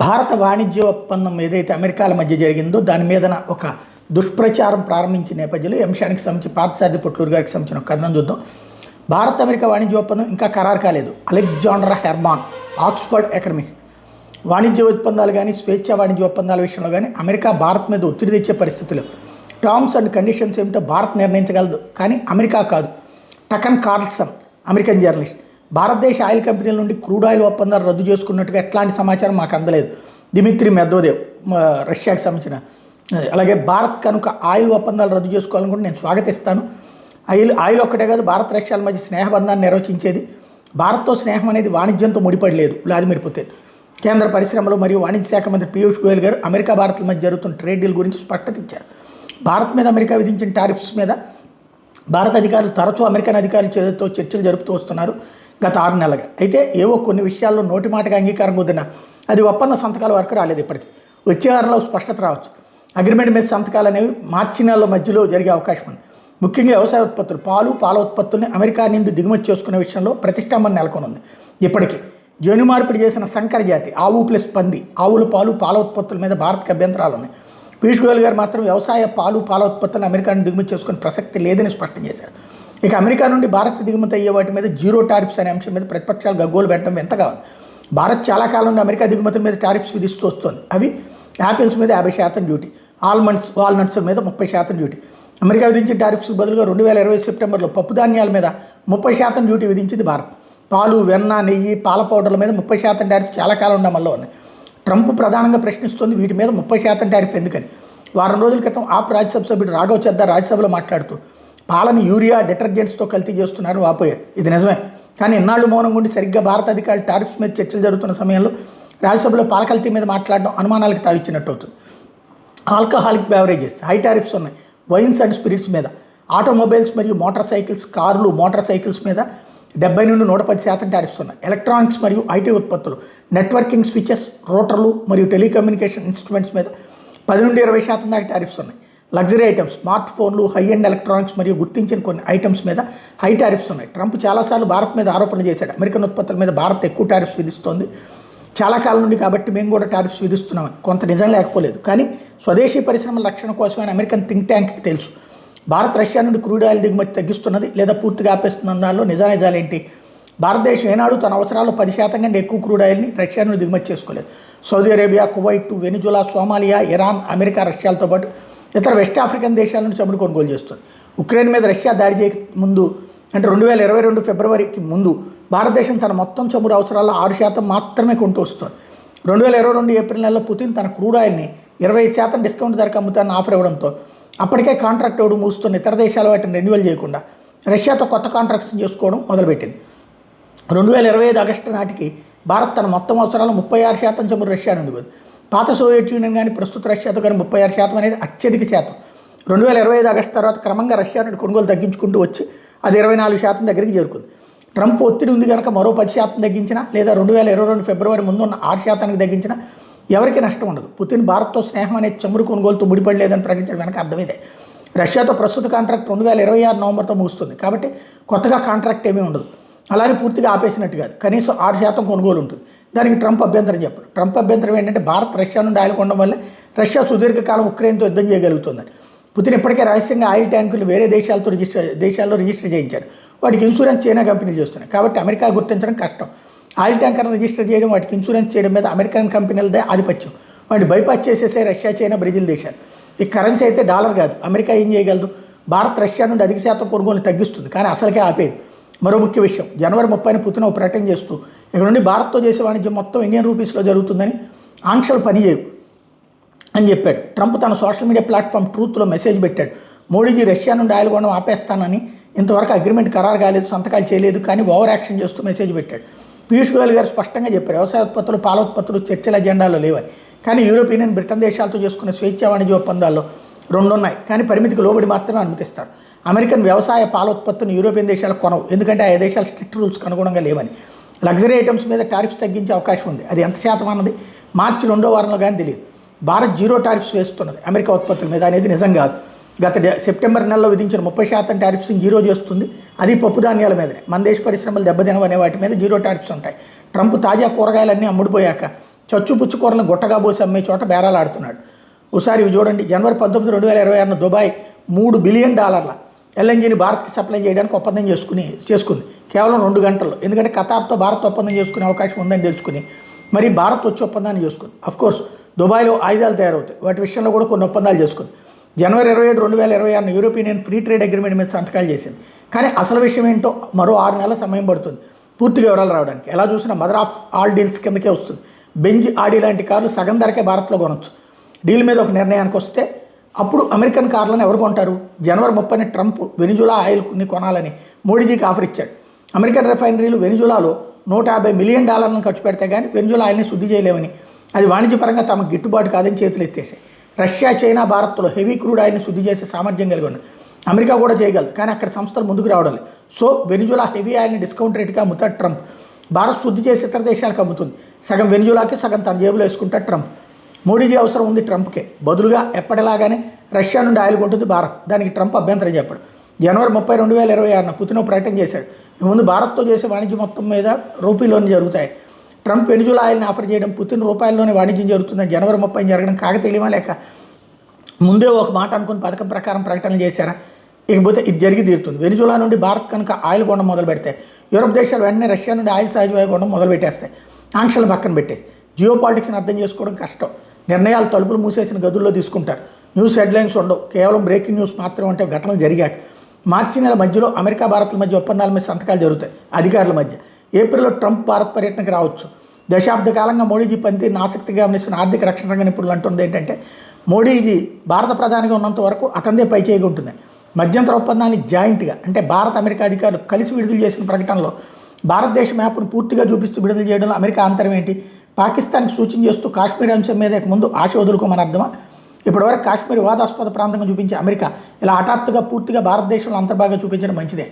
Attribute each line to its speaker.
Speaker 1: భారత వాణిజ్య ఒప్పందం ఏదైతే అమెరికాల మధ్య జరిగిందో దాని మీదన ఒక దుష్ప్రచారం ప్రారంభించిన నేపథ్యంలో ఈ అంశానికి సంబంధించి పార్థసారథి పొట్లూరు గారికి సంబంధించిన ఒక కథనం చూద్దాం. భారత్ అమెరికా వాణిజ్య ఒప్పందం ఇంకా ఖరారు కాలేదు. Alexander Herman, Oxford economics. వాణిజ్య ఒప్పందాలు కానీ స్వేచ్ఛా వాణిజ్య ఒప్పందాల విషయంలో కానీ అమెరికా భారత్ మీద ఒత్తిడి తెచ్చే పరిస్థితులు, టర్మ్స్ అండ్ కండిషన్స్ ఏమిటో భారత్ నిర్ణయించగలదు, కానీ అమెరికా కాదు. టకన్ కార్ల్సన్, అమెరికన్ జర్నలిస్ట్. భారతదేశ ఆయిల్ కంపెనీల నుండి క్రూడ్ ఆయిల్ ఒప్పందాలు రద్దు చేసుకున్నట్టుగా ఎట్లాంటి సమాచారం మాకు అందలేదు. దిమిత్రి మెద్వదేవ్, రష్యాకి సంబంధించిన. అలాగే భారత్ కనుక ఆయిల్ ఒప్పందాలు రద్దు చేసుకోవాలనుకుంటే నేను స్వాగతిస్తాను. ఆయిల్ ఒక్కటే కాదు, భారత్ రష్యాల మధ్య స్నేహబంధాన్ని నిర్వచించేది. భారత్తో స్నేహం అనేది వాణిజ్యంతో ముడిపడలేదు. Vladimir Putin. కేంద్ర పరిశ్రమలు మరియు వాణిజ్య శాఖ మంత్రి పీయూష్ గోయల్ గారు అమెరికా భారత్ల మధ్య జరుగుతున్న ట్రేడ్ డీల్ గురించి స్పష్టత ఇచ్చారు. భారత్ మీద అమెరికా విధించిన టారిఫ్స్ మీద భారత అధికారులు తరచూ అమెరికన్ అధికారులతో చర్చలు జరుపుతూ వస్తున్నారు గత 6 నెలలుగా. అయితే ఏవో కొన్ని విషయాల్లో నోటి మాటగా అంగీకారం కుదిరినా అది ఒప్పంద సంతకాల వరకు రాలేదు. ఇప్పటికీ వచ్చే వారంలో స్పష్టత రావచ్చు. అగ్రిమెంట్ మీద సంతకాలు అనేవి మార్చి నెలల మధ్యలో జరిగే అవకాశం ఉంది. ముఖ్యంగా వ్యవసాయ ఉత్పత్తులు, పాల ఉత్పత్తుల్ని అమెరికా నుండి దిగుమతి చేసుకునే విషయంలో ప్రతిష్టంభన నెలకొనుంది. ఇప్పటికీ జన్యు మార్పిడి చేసిన సంకర జాతి ఆవు ప్లస్ పంది, ఆవుల పాల ఉత్పత్తుల మీద భారత్కి అభ్యంతరాలు ఉన్నాయి. పీయూష్ గోయల్ గారు మాత్రం వ్యవసాయ పాల ఉత్పత్తులను అమెరికా నుండి దిగుమతి చేసుకునే ప్రసక్తి లేదని స్పష్టం చేశారు. ఇక అమెరికా నుండి భారత్ దిగుమతి అయ్యే వాటి మీద జీరో టారిఫ్స్ అనే అంశం మీద ప్రతిపక్షాలు గగ్గోలు పెట్టడం ఎంతగా ఉంది. భారత్ చాలా కాలం నుండి అమెరికా దిగుమతుల మీద టారిఫ్స్ విధిస్తూ వస్తుంది. అవి యాపిల్స్ మీద 50% డ్యూటీ, వాల్నట్స్ మీద 30% డ్యూటీ. అమెరికా విధించిన టారిఫ్స్కి బదులుగా 2020 సెప్టెంబర్లో పప్పు ధాన్యాల మీద 30% డ్యూటీ విధించింది భారత్. పాలు, వెన్న, నెయ్యి, పాల పౌడర్ల మీద 30% టారిఫ్ చాలా కాలం ఉండే అమల్లో ఉన్నాయి. ట్రంప్ ప్రధానంగా ప్రశ్నిస్తుంది వీటి మీద 30% టారిఫ్ ఎందుకని. వారం రోజుల క్రితం ఆప్ రాజ్యసభ సభ్యుడు రాఘవ్ చద్దా రాజ్యసభలో మాట్లాడుతూ పాలను యూరియా డిటర్జెంట్స్తో కల్తీ చేస్తున్నారు వాపోయారు. ఇది నిజమే, కానీ ఇన్నాళ్ళు మౌనంగా ఉండి సరిగ్గా భారత అధికారులు టారిఫ్స్ మీద చర్చలు జరుగుతున్న సమయంలో రాజ్యసభలో పాల కల్తీ మీద మాట్లాడడం అనుమానాలకు తావిచ్చినట్టు అవుతుంది. ఆల్కహాలిక్ బెవరేజెస్ హై టారిఫ్స్ ఉన్నాయి. వైన్స్ అండ్ స్పిరిట్స్ మీద, ఆటోమొబైల్స్ మరియు మోటార్ సైకిల్స్ మీద 70 నుండి 110% టారిఫ్స్ ఉన్నాయి. ఎలక్ట్రానిక్స్ మరియు ఐటీ ఉత్పత్తులు, నెట్వర్కింగ్ స్విచెస్, రోటర్లు మరియు టెలికమ్యూనికేషన్ ఇన్స్ట్రుమెంట్స్ మీద 10 నుండి 20% దాకా టారిఫ్స్ ఉన్నాయి. లగ్జరీ ఐటమ్స్, స్మార్ట్ ఫోన్లు, హై అండ్ ఎలక్ట్రానిక్స్ మరియు గుర్తించిన కొన్ని ఐటమ్స్ మీద హై టారిఫ్స్ ఉన్నాయి. ట్రంప్ చాలాసార్లు భారత్ మీద ఆరోపణలు చేశాడు. అమెరికన్ ఉత్పత్తుల మీద భారత్ ఎక్కువ టారిఫ్స్ విధిస్తోంది చాలా కాలం నుండి, కాబట్టి మేము కూడా టారిఫ్స్ విధిస్తున్నామని. కొంత నిజం లేకపోలేదు, కానీ స్వదేశీ పరిశ్రమల రక్షణ కోసమైన అమెరికన్ థింక్ ట్యాంక్కి తెలుసు భారత్ రష్యా నుండి క్రూడ్ ఆయిల్ దిగుమతి తగ్గిస్తున్నది లేదా పూర్తిగా ఆపేస్తున్న దానిలో నిజాలేంటి. భారతదేశం ఏనాడు తన అవసరాల్లో 10% కంటే ఎక్కువ క్రూడ్ ఆయిల్ని రష్యా నుండి దిగుమతి చేసుకోలేదు. Saudi Arabia, Kuwait, Venezuela, Somalia, Iran, America, రష్యాలతో పాటు ఇతర వెస్ట్ ఆఫ్రికన్ దేశాల నుంచి చమురు కొనుగోలు చేస్తుంది. ఉక్రెయిన్ మీద రష్యా దాడి చేయక ముందు, అంటే 2022 ఫిబ్రవరికి ముందు భారతదేశం తన మొత్తం చమురు అవసరాల్లో 6% మాత్రమే కొంటూ వస్తుంది. 2022 ఏప్రిల్ నెలలో పుతిన్ తన క్రూడ్ ఆయిల్ని 25% డిస్కౌంట్ ధరకు అమ్ముతానని ఆఫర్ ఇవ్వడంతో అప్పటికే కాంట్రాక్ట్ ఇవ్వడం మూస్తున్న ఇతర దేశాల వాటిని రెన్యువల్ చేయకుండా రష్యాతో కొత్త కాంట్రాక్ట్స్ చేసుకోవడం మొదలుపెట్టింది. 2025 ఆగస్టు నాటికి భారత్ తన మొత్తం అవసరాలు 36% చమురు రష్యా నుండి పోయింది. పాత సోవియట్ యూనియన్ కానీ ప్రస్తుత రష్యాతో కానీ 36% అనేది అత్యధిక శాతం. 2025 ఆగస్టు తర్వాత క్రమంగా రష్యా నుండి కొనుగోలు తగ్గించుకుంటూ వచ్చి అది 24% దగ్గరికి చేరుకుంది. ట్రంప్ ఒత్తిడి ఉంది కనుక మరో 10% తగ్గించినా లేదా 2022 ఫిబ్రవరి ముందు ఉన్న 6%కి తగ్గించినా ఎవరికి నష్టం ఉండదు. పుతిన్ భారత్తో స్నేహం అనే చమురు కొనుగోలుతో ముడిపడలేదని ప్రకటించడం వెనక అర్థమైతే రష్యాతో ప్రస్తుత కాంట్రాక్ట్ 2026 నవంబర్తో ముగుస్తుంది, కాబట్టి కొత్తగా కాంట్రాక్ట్ ఏమీ ఉండదు. అలానే పూర్తిగా ఆపేసినట్టు కాదు, కనీసం 6% కొనుగోలు ఉంటుంది. దానికి ట్రంప్ అభ్యంతరం చెప్పారు. ట్రంప్ అభ్యంతరం ఏంటంటే భారత్ రష్యా నుండి ఆయిల్ కొనడం వల్ల రష్యా సుదీర్ఘకాలం ఉక్రెయిన్తో యుద్ధం చేయగలుగుతుందని. పుతిన్ ఇప్పటికే రహస్యంగా ఆయిల్ ట్యాంకులు వేరే దేశాల్లో రిజిస్టర్ చేయించాడు. వాటికి ఇన్సూరెన్స్ చైనా కంపెనీలు చేస్తున్నాయి, కాబట్టి అమెరికా గుర్తించడం కష్టం. ఆయిల్ ట్యాంకర్ను రిజిస్టర్ చేయడం, వాటికి ఇన్సూరెన్స్ చేయడం మీద అమెరికన్ కంపెనీలదే ఆధిపత్యం. వాటిని బైపాస్ చేసేసే రష్యా, చైనా, బ్రెజిల్ దేశాలు. ఈ కరెన్సీ అయితే డాలర్ కాదు. అమెరికా ఏం చేయగలదు? భారత్ రష్యా నుండి అధిక శాతం కొనుగోలు తగ్గిస్తుంది, కానీ అసలుకే ఆపేది. మరో ముఖ్య విషయం, జనవరి 30న పుతిన్ ఒక ప్రకటన చేస్తూ ఇక్కడ నుండి భారత్తో చేసే వాణిజ్యం మొత్తం ఇండియన్ రూపీస్లో జరుగుతుందని, ఆంక్షలు పనిచేయవు అని చెప్పాడు. ట్రంప్ తన సోషల్ మీడియా ప్లాట్ఫామ్ ట్రూత్లో మెసేజ్ పెట్టాడు. మోడీజీ రష్యా నుండి ఆయిల్ కొనడం ఆపేస్తానని, ఇంతవరకు అగ్రిమెంట్ ఖరారు కాలేదు, సంతకాలు చేయలేదు, కానీ ఓవర్ యాక్షన్ చేస్తూ మెసేజ్ పెట్టాడు. పీయూష్ గోయల్ గారు స్పష్టంగా చెప్పారు వ్యవసాయ ఉత్పత్తులు, పాల ఉత్పత్తులు చర్చల ఎజెండాలో లేవని. కానీ యూరోపియన్ యూనియన్, బ్రిటన్ దేశాలతో చేసుకున్న స్వేచ్ఛా వాణిజ్య ఒప్పందాల్లో 2 ఉన్నాయి, కానీ పరిమితికి లోబడి మాత్రమే అనుమతిస్తారు. అమెరికన్ వ్యవసాయ పాల ఉత్పత్తులను యూరోపియన్ దేశాలు కొనవు, ఎందుకంటే ఆ దేశాలు స్ట్రిక్ట్ రూల్స్కి అనుగుణంగా లేవని. లగ్జరీ ఐటమ్స్ మీద టారిఫ్స్ తగ్గించే అవకాశం ఉంది. అది ఎంత శాతం అన్నది మార్చి 2వ వారంలో కానీ తెలియదు. భారత్ జీరో టారిఫ్స్ వేస్తున్నది అమెరికా ఉత్పత్తుల మీద అనేది నిజం కాదు. గత సెప్టెంబర్ నెలలో విధించిన 30% టారిఫ్స్ని జీరో చేస్తుంది. అది పప్పు ధాన్యాల మీదనే. మన దేశ పరిశ్రమలు దెబ్బతినవనే వాటి మీద జీరో టారిఫ్స్ ఉంటాయి. ట్రంప్ తాజా కూరగాయలన్నీ అమ్ముడుపోయాక చచ్చుపుచ్చుకూరలను గుట్టగా పోసి అమ్మే చోట బేరాలు ఆడుతున్నాడు. ఒకసారి ఇవి చూడండి. జనవరి 19, 2026 దుబాయ్ $3 బిలియన్ ఎల్ఎన్జీని భారత్కి సప్లై చేయడానికి ఒప్పందం చేసుకుంది కేవలం 2 గంటల్లో. ఎందుకంటే ఖతార్తో భారత్ ఒప్పందం చేసుకునే అవకాశం ఉందని తెలుసుకుని మరి భారత్ వచ్చి ఒప్పందాన్ని చేసుకుంది. అఫ్కోర్స్ దుబాయ్లో ఆయుధాలు తయారవుతాయి, వాటి విషయంలో కూడా కొన్ని ఒప్పందాలు చేసుకుంది. జనవరి 27, 2026 European union free trade agreement మీద సంతకాలు చేసింది. కానీ అసలు విషయం ఏంటో మరో 6 నెలల సమయం పడుతుంది పూర్తిగా వివరాలు రావడానికి. ఎలా చూసినా మదర్ ఆఫ్ ఆల్ డీల్స్ కిందకే వస్తుంది. బెంజ్, ఆడి లాంటి కార్లు సగం ధరకే భారత్లో కొనవచ్చు. డీల్ మీద ఒక నిర్ణయానికి వస్తే అప్పుడు అమెరికన్ కార్లను ఎవరు కొంటారు? జనవరి 30న ట్రంప్ వెనిజులా ఆయిల్ని కొనాలని మోడీజీకి ఆఫర్ ఇచ్చాడు. అమెరికన్ రిఫైనరీలు వెనిజులాలో $150 మిలియన్ ఖర్చు పెడితే కానీ వెనిజులా ఆయిల్ని శుద్ధి చేయలేమని, అది వాణిజ్యపరంగా తమకు గిట్టుబాటు కాదని చేతులు ఎత్తేసాయి. రష్యా, చైనా భారత్లో హెవీ క్రూడ్ ఆయిల్ని శుద్ధి చేసే సామర్థ్యం కలిగి ఉన్నాయి. అమెరికా కూడా చేయగలదు, కానీ అక్కడ సంస్థలు ముందుకు రావడం లేదు. సో వెనిజులా హెవీ ఆయిల్ని డిస్కౌంట్ రేట్గా అమ్ముతాడు ట్రంప్. భారత్ శుద్ధి చేసి ఇతర దేశాలకు అమ్ముతుంది. సగం వెనిజులాకి, సగం తన జేబులో వేసుకుంటాడు ట్రంప్. మోడీజీ అవసరం ఉంది ట్రంప్కే. బదులుగా ఎప్పటిలాగానే రష్యా నుండి ఆయిల్ కొంటుంది భారత్. దానికి ట్రంప్ అభ్యంతరం చెప్పాడు. జనవరి 30, 2026 పుతిన్ ప్రకటన చేశాడు. ముందు భారత్తో చేసే వాణిజ్యం మొత్తం మీద రూపీలోనే జరుగుతాయి. ట్రంప్ వెనిజులా ఆయిల్ని ఆఫర్ చేయడం, పుతిన్ రూపాయల్లోనే వాణిజ్యం జరుగుతుందని జనవరి 30 జరగడం కాకతీయమా లేక ముందే ఒక మాట అనుకుని పథకం ప్రకారం ప్రకటనలు చేశారా? ఇకపోతే ఇది జరిగి తీరుతుంది. వెనిజులా నుండి భారత్ కనుక ఆయిల్ కొనడం మొదలు పెడితే యూరప్ దేశాలు వెంటనే రష్యా నుండి ఆయిల్ సహజవాయు కొనడం మొదలు పెట్టేస్తాయి. ఆంక్షలు పక్కన పెట్టేసి జియో పాలిటిక్స్ని అర్థం చేసుకోవడం కష్టం. నిర్ణయాలు తలుపులు మూసేసిన గదుల్లో తీసుకుంటారు. న్యూస్ హెడ్లైన్స్ ఉండవు, కేవలం బ్రేకింగ్ న్యూస్ మాత్రం అంటే ఘటనలు జరిగాక. మార్చి నెల మధ్యలో అమెరికా భారత్ల మధ్య ఒప్పందాల మీద సంతకాలు జరుగుతాయి అధికారుల మధ్య. ఏప్రిల్లో ట్రంప్ భారత్ పర్యటనకు రావచ్చు. దశాబ్ద కాలంగా మోడీజీ పనితీరుని ఆసక్తిగా గమనిస్తున్న ఆర్థిక రక్షణ రంగ నిపుణులు అంటుంది ఏంటంటే, మోడీజీ భారత ప్రధానిగా ఉన్నంత వరకు అతనిదే పైచేయిగా ఉంటుంది. మధ్యంతర ఒప్పందాన్ని జాయింట్గా అంటే భారత్, అమెరికా అధికారులు కలిసి విడుదల చేసిన ప్రకటనలో భారతదేశ మ్యాప్ను పూర్తిగా చూపిస్తూ విడుదల చేయడంలో అమెరికా అంతరం ఏంటి? పాకిస్తాన్కి సూచన చేస్తూ కాశ్మీర్ అంశం మీద ముందు ఆశ వదులుకోమని అర్థమా? ఇప్పటివరకు కాశ్మీర్ వివాదాస్పద ప్రాంతంగా చూపించే అమెరికా ఇలా హఠాత్తుగా పూర్తిగా భారతదేశంలో అంతర్భాగంగా చూపించడం మంచిదే.